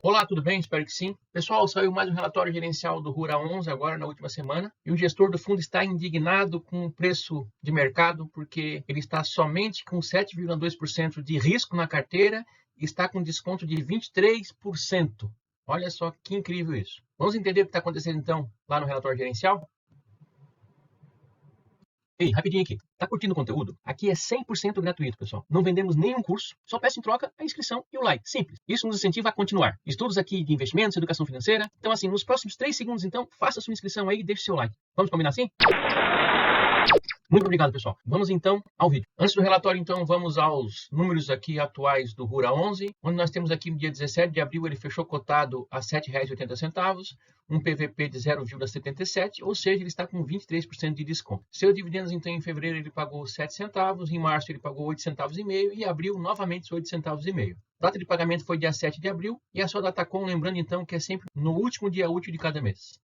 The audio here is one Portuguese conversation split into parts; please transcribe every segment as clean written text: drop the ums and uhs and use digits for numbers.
Olá, tudo bem? Espero que sim. Pessoal, saiu mais um relatório gerencial do Rura 11 agora na última semana e o gestor do fundo está indignado com o preço de mercado porque ele está somente com 7,2% de risco na carteira e está com desconto de 23%. Olha só que incrível isso. Vamos entender o que está acontecendo então lá no relatório gerencial? Ei, rapidinho aqui. Tá curtindo o conteúdo? Aqui é 100% gratuito, pessoal. Não vendemos nenhum curso, só peço em troca a inscrição e o like. Simples. Isso nos incentiva a continuar. Estudos aqui de investimentos, educação financeira. Então, assim, nos próximos 3 segundos, então, faça sua inscrição aí e deixe seu like. Vamos combinar assim? Muito obrigado, pessoal. Vamos então ao vídeo. Antes do relatório, então, vamos aos números aqui atuais do Rura 11, onde nós temos aqui no dia 17 de abril, ele fechou cotado a R$ 7,80, um PVP de 0,77, ou seja, ele está com 23% de desconto. Seus dividendos, então, em fevereiro ele pagou 7 centavos, em março ele pagou 8 centavos e meio e em abril novamente 8 centavos e meio. A data de pagamento foi dia 7 de abril e a sua data com, lembrando então que é sempre no último dia útil de cada mês.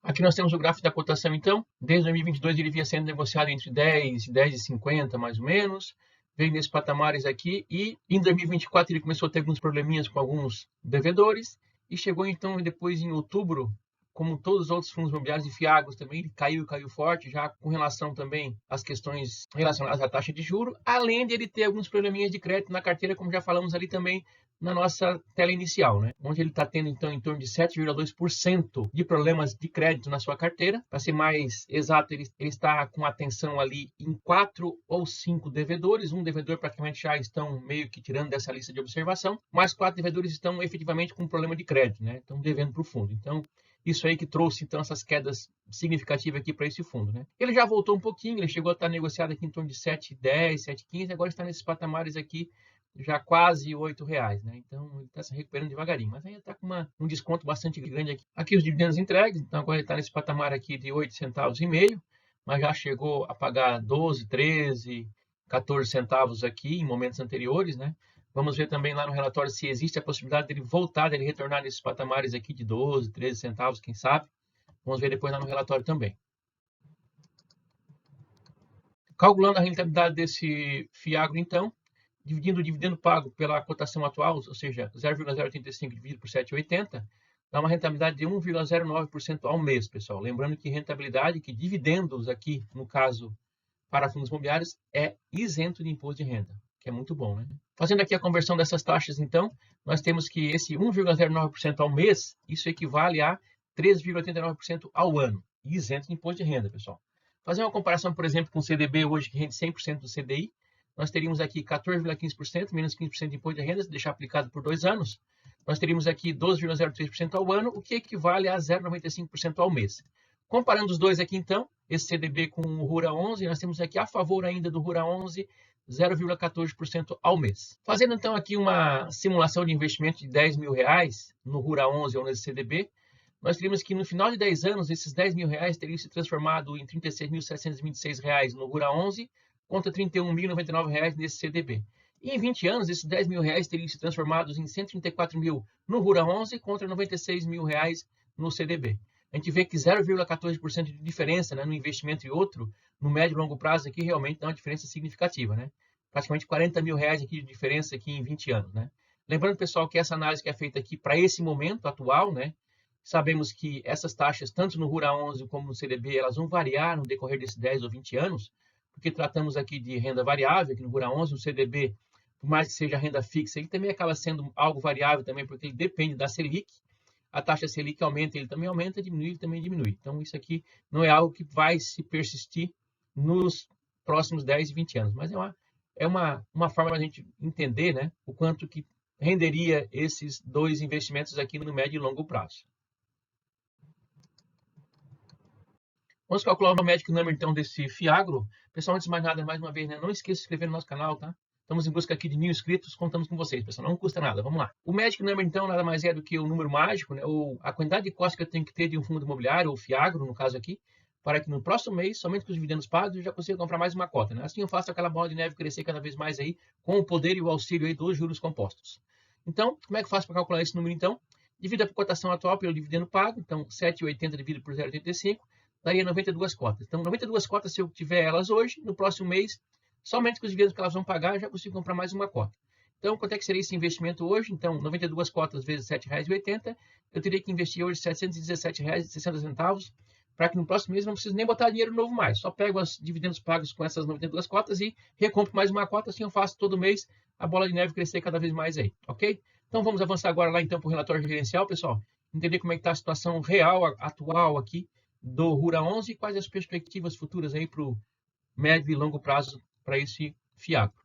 Aqui nós temos o gráfico da cotação, então. Desde 2022 ele vinha sendo negociado entre 10 e 10,50, mais ou menos. Veio nesses patamares aqui e em 2024 ele começou a ter alguns probleminhas com alguns devedores e chegou então depois em outubro, como todos os outros fundos imobiliários e fiagros também, ele caiu forte, já com relação também às questões relacionadas à taxa de juros, além de ele ter alguns probleminhas de crédito na carteira, como já falamos ali também na nossa tela inicial, né? Onde ele está tendo, então, em torno de 7,2% de problemas de crédito na sua carteira. Para ser mais exato, ele está com atenção ali em 4 ou 5 devedores. Um devedor praticamente já estão meio que tirando dessa lista de observação, mas 4 devedores estão efetivamente com problema de crédito, né? Estão devendo para o fundo. Então, isso aí que trouxe, então, essas quedas significativas aqui para esse fundo, né? Ele já voltou um pouquinho, ele chegou a estar negociado aqui em torno de 7,10, 7,15, agora está nesses patamares aqui já quase R$ 8,00, né? Então ele está se recuperando devagarinho, mas ainda está com um desconto bastante grande aqui. Aqui os dividendos entregues, então agora ele está nesse patamar aqui de 8 centavos e meio, mas já chegou a pagar 12, 13, 14 centavos aqui em momentos anteriores, né? Vamos ver também lá no relatório se existe a possibilidade dele voltar, dele retornar nesses patamares aqui de 12, 13 centavos, quem sabe. Vamos ver depois lá no relatório também. Calculando a rentabilidade desse fiagro, então, dividindo o dividendo pago pela cotação atual, ou seja, 0,085 dividido por 7,80, dá uma rentabilidade de 1,09% ao mês, pessoal. Lembrando que rentabilidade, que dividendos aqui, no caso, para fundos imobiliários, é isento de imposto de renda, que é muito bom, né? Fazendo aqui a conversão dessas taxas, então, nós temos que esse 1,09% ao mês, isso equivale a 3,89% ao ano, isento de imposto de renda, pessoal. Fazer uma comparação, por exemplo, com o CDB hoje, que rende 100% do CDI, nós teríamos aqui 14,15%, menos 15% de imposto de renda, se deixar aplicado por 2 anos. Nós teríamos aqui 12,03% ao ano, o que equivale a 0,95% ao mês. Comparando os dois aqui, então, esse CDB com o Rura 11, nós temos aqui a favor ainda do Rura 11, 0,14% ao mês. Fazendo, então, aqui uma simulação de investimento de R$ 10.000 no Rura 11 ou nesse CDB, nós teríamos que no final de 10 anos, esses R$ 10.000 teriam se transformado em R$ 36.726 no Rura 11, contra R$ 31.099 nesse CDB. E em 20 anos, esses R$ 10.000 teriam se transformado em R$ 134.000 no Rura 11 contra R$ 96.000 no CDB. A gente vê que 0,14% de diferença, né, no investimento e outro, no médio e longo prazo, aqui realmente dá uma diferença significativa, né? Praticamente R$ 40.000 aqui de diferença aqui em 20 anos, né? Lembrando, pessoal, que essa análise que é feita aqui para esse momento atual, né? Sabemos que essas taxas, tanto no Rura 11 como no CDB, elas vão variar no decorrer desses 10 ou 20 anos, porque tratamos aqui de renda variável, aqui no Rura 11, no CDB, por mais que seja renda fixa, ele também acaba sendo algo variável também, porque ele depende da Selic. A taxa Selic aumenta, ele também aumenta, diminui, ele também diminui. Então, isso aqui não é algo que vai se persistir nos próximos 10 e 20 anos, mas é uma forma de a gente entender, né, o quanto que renderia esses dois investimentos aqui no médio e longo prazo. Vamos calcular o Magic Number, então, desse Fiagro. Pessoal, antes de mais nada, mais uma vez, né, não esqueça de se inscrever no nosso canal, tá? Estamos em busca aqui de 1.000 inscritos, contamos com vocês, pessoal. Não custa nada, vamos lá. O Magic Number, então, nada mais é do que o número mágico, né, ou a quantidade de cota que eu tenho que ter de um fundo imobiliário, ou Fiagro, no caso aqui, para que no próximo mês, somente com os dividendos pagos, eu já consiga comprar mais uma cota, né? Assim eu faço aquela bola de neve crescer cada vez mais aí, com o poder e o auxílio aí dos juros compostos. Então, como é que eu faço para calcular esse número, então? Divido a cotação atual pelo dividendo pago, então 7,80 dividido por 0,85, daria 92 cotas. Então, 92 cotas, se eu tiver elas hoje, no próximo mês, somente com os dividendos que elas vão pagar, eu já consigo comprar mais uma cota. Então, quanto é que seria esse investimento hoje? Então, 92 cotas vezes R$ 7,80, eu teria que investir hoje R$ 717,60, para que no próximo mês não preciso nem botar dinheiro novo mais. Só pego os dividendos pagos com essas 92 cotas e recompro mais uma cota, assim eu faço todo mês a bola de neve crescer cada vez mais aí, ok? Então, vamos avançar agora lá então para o relatório gerencial, pessoal. Entender como é que está a situação real, atual aqui do Rura 11 e quais as perspectivas futuras aí para o médio e longo prazo para esse Fiagro.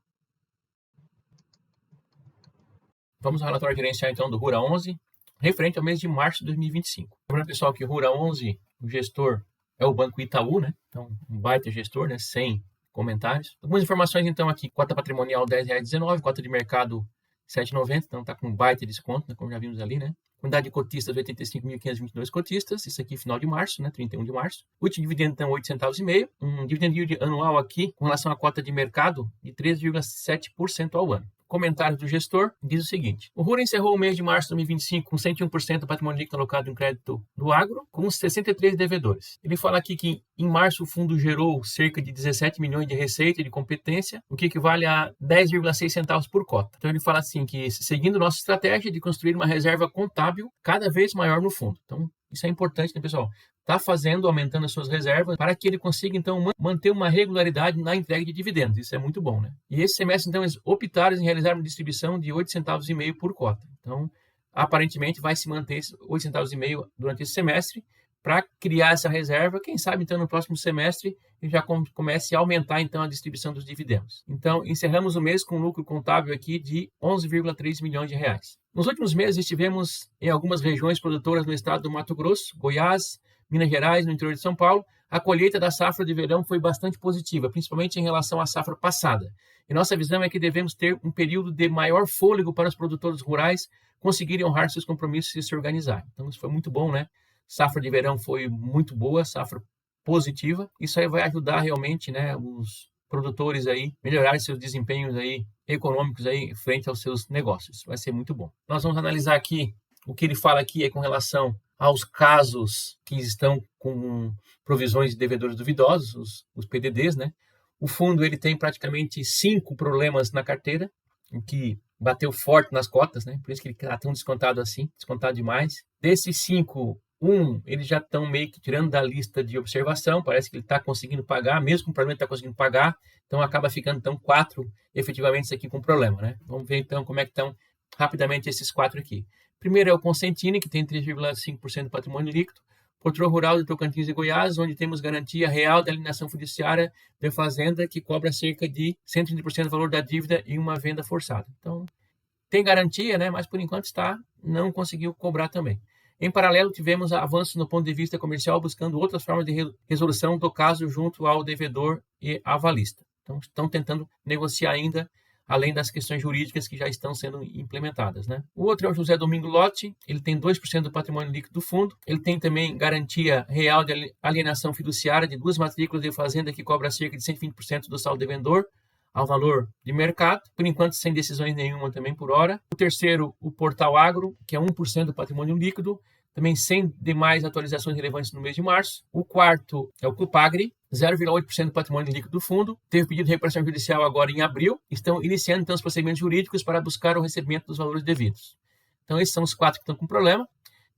Vamos ao relatório gerencial então do Rura 11, referente ao mês de março de 2025. Lembrando, pessoal, que o Rura 11, o gestor é o Banco Itaú, né? Então, um baita gestor, né? Sem comentários. Algumas informações então aqui, cota patrimonial R$ 10,19, cota de mercado R$ 7,90, então está com baita desconto, né? Como já vimos ali, né? Quantidade de cotistas, 85.522 cotistas, isso aqui final de março, né? 31 de março. Último dividendo, então, 8 centavos e meio. Um dividend yield anual aqui, com relação à cota de mercado, de 13,7% ao ano. Comentário do gestor diz o seguinte: o Rura encerrou o mês de março de 2025 com 101% do patrimônio líquido alocado em crédito do agro, com 63 devedores. Ele fala aqui que em março o fundo gerou cerca de 17 milhões de receita de competência, o que equivale a 10,6 centavos por cota. Então ele fala assim que, seguindo nossa estratégia de construir uma reserva contábil cada vez maior no fundo. Então isso é importante, né, pessoal? Está aumentando as suas reservas para que ele consiga, então, manter uma regularidade na entrega de dividendos. Isso é muito bom, né? E esse semestre, então, eles optaram em realizar uma distribuição de 8 centavos e meio por cota. Então, aparentemente, vai se manter 8 centavos e meio durante esse semestre para criar essa reserva. Quem sabe, então, no próximo semestre, ele já comece a aumentar, então, a distribuição dos dividendos. Então, encerramos o mês com um lucro contábil aqui de 11,3 milhões de reais. Nos últimos meses, estivemos em algumas regiões produtoras no estado do Mato Grosso, Goiás, Minas Gerais, no interior de São Paulo. A colheita da safra de verão foi bastante positiva, principalmente em relação à safra passada. E nossa visão é que devemos ter um período de maior fôlego para os produtores rurais conseguirem honrar seus compromissos e se organizarem. Então, isso foi muito bom, né? Safra de verão foi muito boa, safra positiva. Isso aí vai ajudar realmente, né, os produtores aí melhorarem seus desempenhos aí econômicos aí frente aos seus negócios. Vai ser muito bom. Nós vamos analisar aqui o que ele fala aqui é com relação aos casos que estão com provisões de devedores duvidosos, os PDDs, né? O fundo ele tem praticamente 5 problemas na carteira, o que bateu forte nas cotas, né? Por isso que ele está tão descontado assim, descontado demais. Desses 5, eles já estão meio que tirando da lista de observação, parece que ele está conseguindo pagar, mesmo com o problema ele está conseguindo pagar, então acaba ficando então 4 efetivamente isso aqui com problema, né? Vamos ver então como é que estão rapidamente esses 4 aqui. Primeiro é o Consentini, que tem 3,5% do patrimônio líquido. Porto Rural de Tocantins e Goiás, onde temos garantia real da alienação fiduciária da fazenda, que cobra cerca de 130% do valor da dívida em uma venda forçada. Então, tem garantia, né? Mas por enquanto não conseguiu cobrar também. Em paralelo, tivemos avanços no ponto de vista comercial, buscando outras formas de resolução do caso junto ao devedor e avalista. Então, estão tentando negociar ainda, além das questões jurídicas que já estão sendo implementadas, né? O outro é o José Domingo Lotti, ele tem 2% do patrimônio líquido do fundo, ele tem também garantia real de alienação fiduciária de 2 matrículas de fazenda que cobra cerca de 120% do saldo devedor ao valor de mercado, por enquanto sem decisões nenhuma também por hora. O terceiro, o Portal Agro, que é 1% do patrimônio líquido, também sem demais atualizações relevantes no mês de março. O quarto é o Copagri, 0,8% do patrimônio líquido do fundo. Teve pedido de recuperação judicial agora em abril. Estão iniciando então os procedimentos jurídicos para buscar o recebimento dos valores devidos. Então esses são os 4 que estão com problema.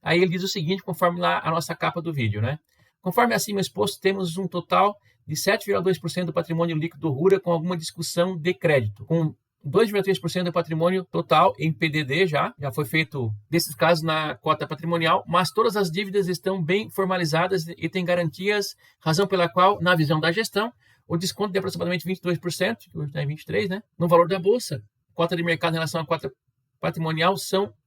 Aí ele diz o seguinte, conforme lá a nossa capa do vídeo, né? Conforme acima exposto, temos um total de 7,2% do patrimônio líquido do Rura com alguma discussão de crédito, com 2,3% do patrimônio total em PDD já foi feito desses casos na cota patrimonial, mas todas as dívidas estão bem formalizadas e têm garantias, razão pela qual, na visão da gestão, o desconto de aproximadamente 22%, que hoje está em 23%, né, no valor da bolsa, cota de mercado em relação à cota patrimonial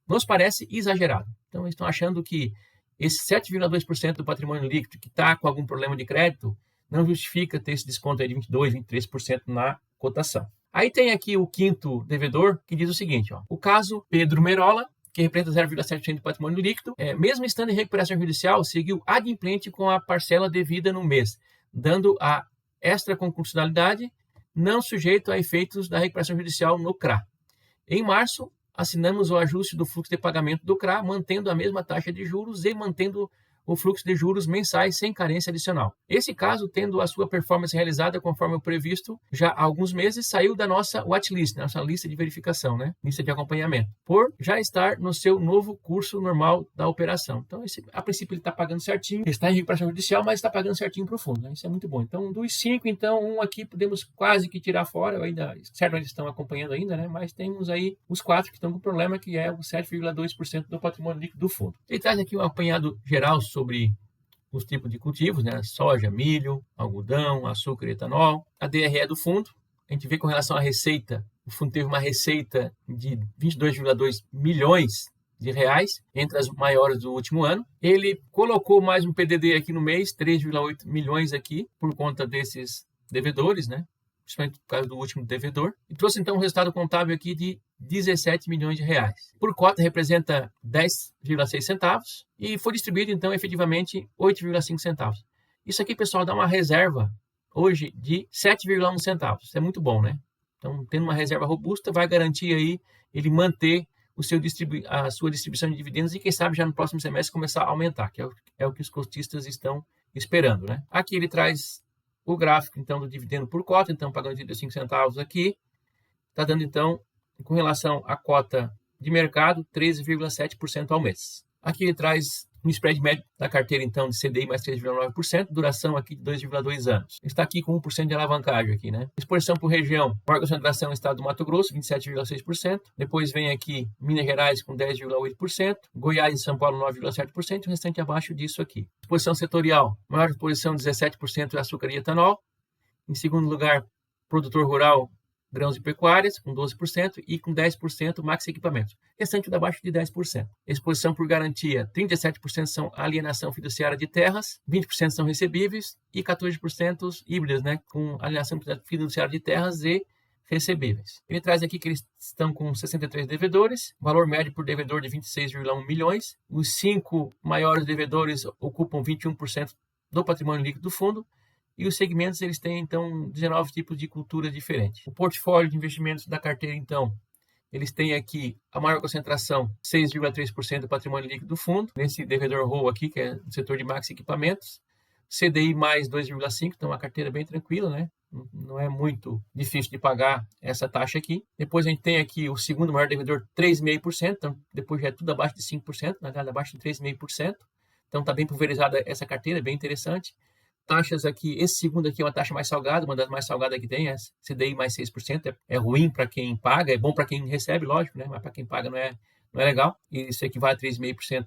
nos parece exagerado. Então, eles estão achando que esse 7,2% do patrimônio líquido que está com algum problema de crédito não justifica ter esse desconto aí de 22%, 23% na cotação. Aí tem aqui o quinto devedor, que diz o seguinte, ó, o caso Pedro Merola, que representa 0,7% do patrimônio líquido, mesmo estando em recuperação judicial, seguiu adimplente com a parcela devida no mês, dando a extraconcursionalidade não sujeito a efeitos da recuperação judicial no CRA. Em março, assinamos o ajuste do fluxo de pagamento do CRA, mantendo a mesma taxa de juros e mantendo o fluxo de juros mensais sem carência adicional. Esse caso, tendo a sua performance realizada conforme o previsto, já há alguns meses saiu da nossa watchlist, nossa lista de verificação, né? Lista de acompanhamento, por já estar no seu novo curso normal da operação. Então, a princípio ele está pagando certinho, está em recuperação judicial, mas está pagando certinho para o fundo, né? Isso é muito bom. Então, dos 5, então, um aqui podemos quase que tirar fora, ainda, certo, eles estão acompanhando ainda, né? Mas temos aí os 4 que estão com problema, que é o 7,2% do patrimônio líquido do fundo. Ele traz aqui um apanhado geral sobre os tipos de cultivos, né? Soja, milho, algodão, açúcar e etanol. A DRE do fundo, a gente vê com relação à receita, o fundo teve uma receita de 22,2 milhões de reais, entre as maiores do último ano. Ele colocou mais um PDD aqui no mês, 3,8 milhões aqui, por conta desses devedores, né? Principalmente por causa do último devedor, e trouxe então um resultado contábil aqui de 17 milhões de reais. Por cota representa 10,6 centavos e foi distribuído então efetivamente 8,5 centavos. Isso aqui, pessoal, dá uma reserva hoje de 7,1 centavos. Isso é muito bom, né? Então, tendo uma reserva robusta, vai garantir aí ele manter a sua distribuição de dividendos e quem sabe já no próximo semestre começar a aumentar, que é o que os cotistas estão esperando, né? Aqui ele traz o gráfico, então, do dividendo por cota, então, pagando 35 centavos aqui, está dando, então, com relação à cota de mercado, 13,7% ao mês. Aqui ele traz um spread médio da carteira, então, de CDI mais 3,9%, duração aqui de 2,2 anos. Está aqui com 1% de alavancagem aqui, né? Exposição por região, maior concentração estado do Mato Grosso, 27,6%. Depois vem aqui Minas Gerais com 10,8%, Goiás e São Paulo 9,7% e o restante abaixo disso aqui. Exposição setorial, maior exposição 17% é açúcar e etanol. Em segundo lugar, produtor rural, grãos e pecuárias, com 12%, e com 10% Max Equipamentos. Restante tudo abaixo de 10%. Exposição por garantia, 37% são alienação fiduciária de terras, 20% são recebíveis e 14% híbridas, né, com alienação fiduciária de terras e recebíveis. Ele traz aqui que eles estão com 63 devedores, valor médio por devedor de 26,1 milhões. Os 5 maiores devedores ocupam 21% do patrimônio líquido do fundo. E os segmentos, eles têm, então, 19 tipos de cultura diferentes. O portfólio de investimentos da carteira, então, eles têm aqui a maior concentração, 6,3% do patrimônio líquido do fundo, nesse devedor ROA aqui, que é do setor de Max Equipamentos. CDI mais 2,5%, então uma carteira bem tranquila, né? Não é muito difícil de pagar essa taxa aqui. Depois a gente tem aqui o segundo maior devedor, 3,5%, então depois já é tudo abaixo de 5%, nada abaixo de 3,5%. Então está bem pulverizada essa carteira, bem interessante. Taxas aqui, esse segundo aqui é uma taxa mais salgada, uma das mais salgadas que tem, é CDI mais 6%, é ruim para quem paga, é bom para quem recebe, lógico, né? Mas para quem paga não é legal, e isso equivale a 3,5%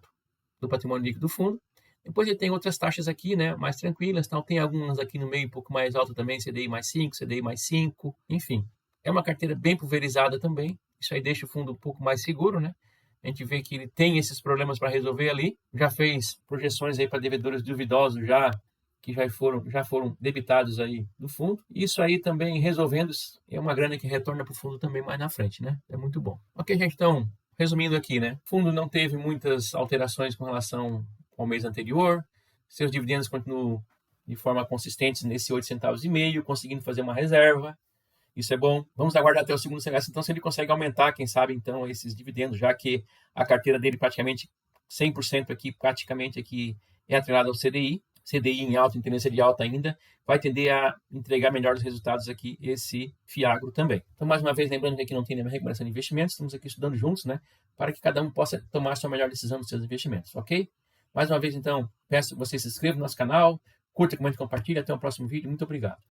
do patrimônio líquido do fundo. Depois ele tem outras taxas aqui, né, mais tranquilas, então tem algumas aqui no meio um pouco mais alta também, CDI mais 5, CDI mais 5, enfim. É uma carteira bem pulverizada também, isso aí deixa o fundo um pouco mais seguro, né? A gente vê que ele tem esses problemas para resolver ali, já fez projeções aí para devedores duvidosos que já foram debitados aí do fundo. Isso aí também resolvendo é uma grana que retorna para o fundo também mais na frente, né? É muito bom. Ok, gente, então, resumindo aqui, né? O fundo não teve muitas alterações com relação ao mês anterior, seus dividendos continuam de forma consistente nesse 8,5 centavos, conseguindo fazer uma reserva. Isso é bom. Vamos aguardar até o segundo semestre, então, se ele consegue aumentar, quem sabe, então, esses dividendos, já que a carteira dele praticamente 100% aqui, praticamente aqui, é atrelada ao CDI. CDI em alta, em tendência de alta ainda, vai tender a entregar melhores resultados aqui esse Fiagro também. Então, mais uma vez, lembrando que aqui não tem nenhuma recomendação de investimentos, estamos aqui estudando juntos, né, para que cada um possa tomar a sua melhor decisão dos seus investimentos, ok? Mais uma vez, então, peço que você se inscreva no nosso canal, curta, comente, compartilhe. Até o próximo vídeo. Muito obrigado.